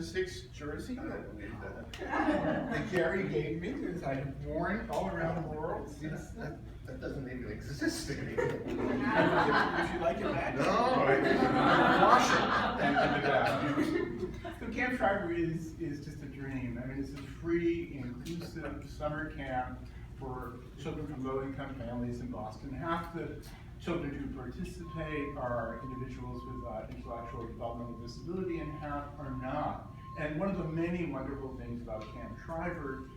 2006 jersey that Gary gave me, because I have worn it all around the world. That doesn't even exist anymore. Would you like it back? No, I Wash it. So Camp Schreiber is just a dream. I mean, it's a free, inclusive summer camp for children from low-income families in Boston. Half the children who participate are individuals with intellectual or developmental disability, and half are not. And one of the many wonderful things about Camp Schreiber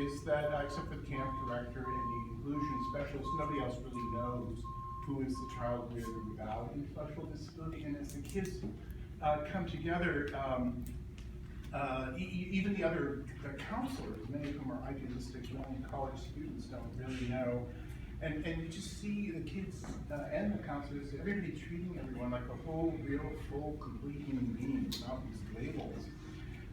is that, except for the camp director and the inclusion specialist, nobody else really knows who is the child with or without intellectual disability. And as the kids come together, even the other counselors, many of whom are idealistic young college students, don't really know. And you just see the kids and the counselors, everybody treating everyone like a whole, real, full, complete human being, not these labels.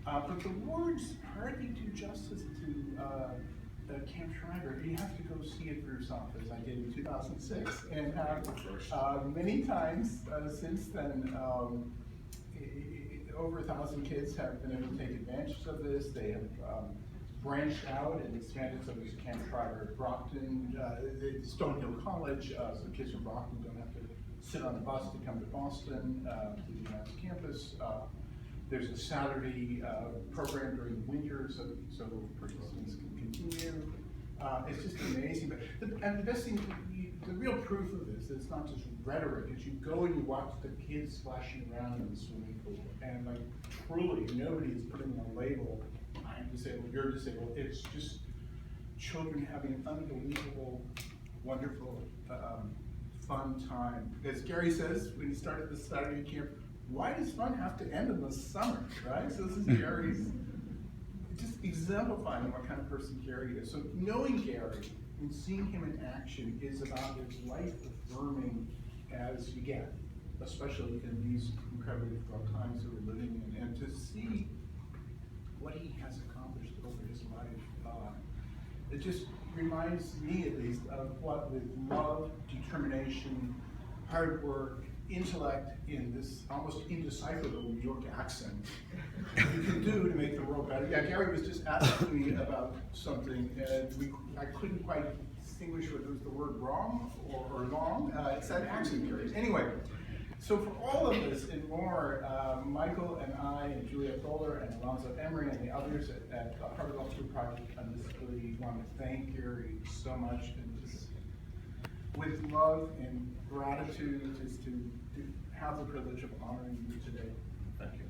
But the words hardly do justice to Camp Schreiber. You have to go see it for yourself, as I did in 2006, and have many times since then. Over 1,000 kids have been able to take advantage of this. They have branched out and expanded, so there's Camp Schreiber at Brockton, Stonehill College, so kids from Brockton don't have to sit on a bus to come to Boston to the United campus. There's a Saturday program during the winter, so participants can continue. It's just amazing. And the best thing, the real proof of this, it's not just rhetoric, is you go and you watch the kids splashing around in the swimming pool, and like truly, nobody is putting a label, I'm disabled, you're disabled. It's just children having an unbelievable, wonderful, fun time. As Gary says, when he started the Saturday camp, why does fun have to end in the summer, right? So this is Gary's, just exemplifying what kind of person Gary is. So knowing Gary and seeing him in action is about as life affirming as you get, especially in these incredibly difficult times that we're living in. And to see what he has accomplished over his life, it just reminds me, at least, of what with love, determination, hard work, intellect in this almost indecipherable New York accent you can do to make the world better. Yeah, Gary was just asking me about something, and I couldn't quite distinguish whether it was the word wrong or long. It's that accent, Gary. Anyway, so for all of this and more, Michael and I and Juliet Bowler and Alonzo Emery and the others at the Harvard Law School Project on Disability want to thank Gary so much, and just with love and gratitude, just to have the privilege of honoring you today. Thank you.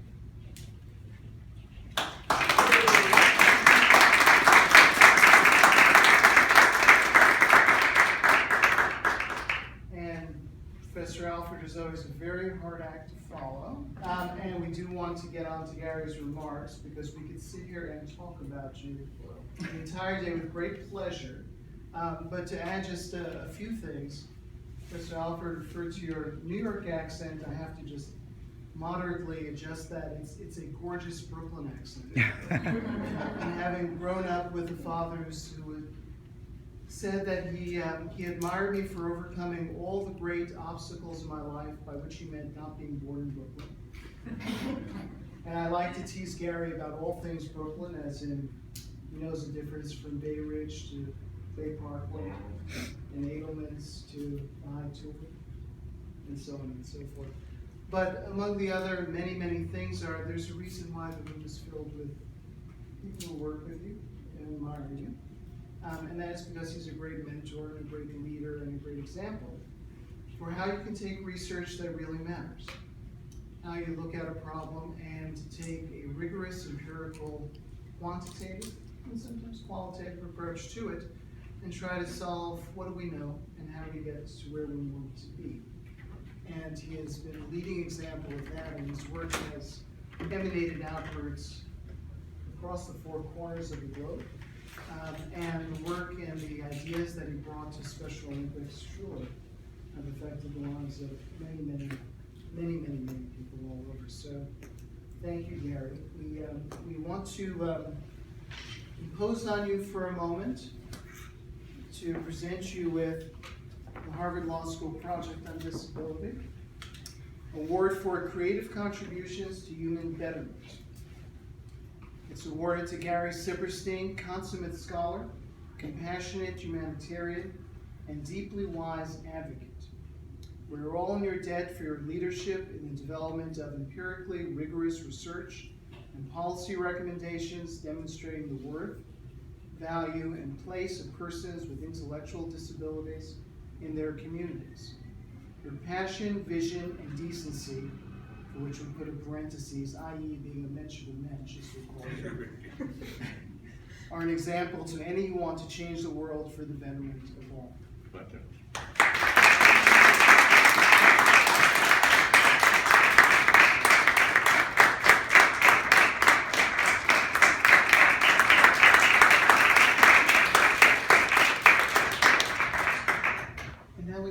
And Professor Alford is always a very hard act to follow. And we do want to get on to Gary's remarks, because we could sit here and talk about you the entire day with great pleasure. But to add just a few things, Professor Alford referred to your New York accent. I have to just moderately adjust that. It's a gorgeous Brooklyn accent. And having grown up with a father who said that he admired me for overcoming all the great obstacles in my life, by which he meant not being born in Brooklyn. And I like to tease Gary about all things Brooklyn, as in he knows the difference from Bay Ridge to Bay Parkway, and Edelman's to High Tilbury, and so on and so forth. But among the other many, many things there's a reason why the room is filled with people who work with you and admire you. And that is because he's a great mentor and a great leader and a great example for how you can take research that really matters. How you look at a problem and take a rigorous, empirical, quantitative, and sometimes qualitative approach to it, and try to solve what do we know and how do we get us to where we want to be. And he has been a leading example of that, and his work has emanated outwards across the four corners of the globe. And the work and the ideas that he brought to Special Olympics truly have affected the lives of many people all over. So thank you, Gary. We want to impose on you for a moment to present you with the Harvard Law School Project on Disability, Award for Creative Contributions to Human Betterment. It's awarded to Gary Siperstein, consummate scholar, compassionate humanitarian, and deeply wise advocate. We are all in your debt for your leadership in the development of empirically rigorous research and policy recommendations demonstrating the worth, value, and place of persons with intellectual disabilities in their communities. Your passion, vision, and decency, for which we put in parentheses, i.e. being a mensch of a mensch, as we call it, are an example to any who want to change the world for the betterment of all.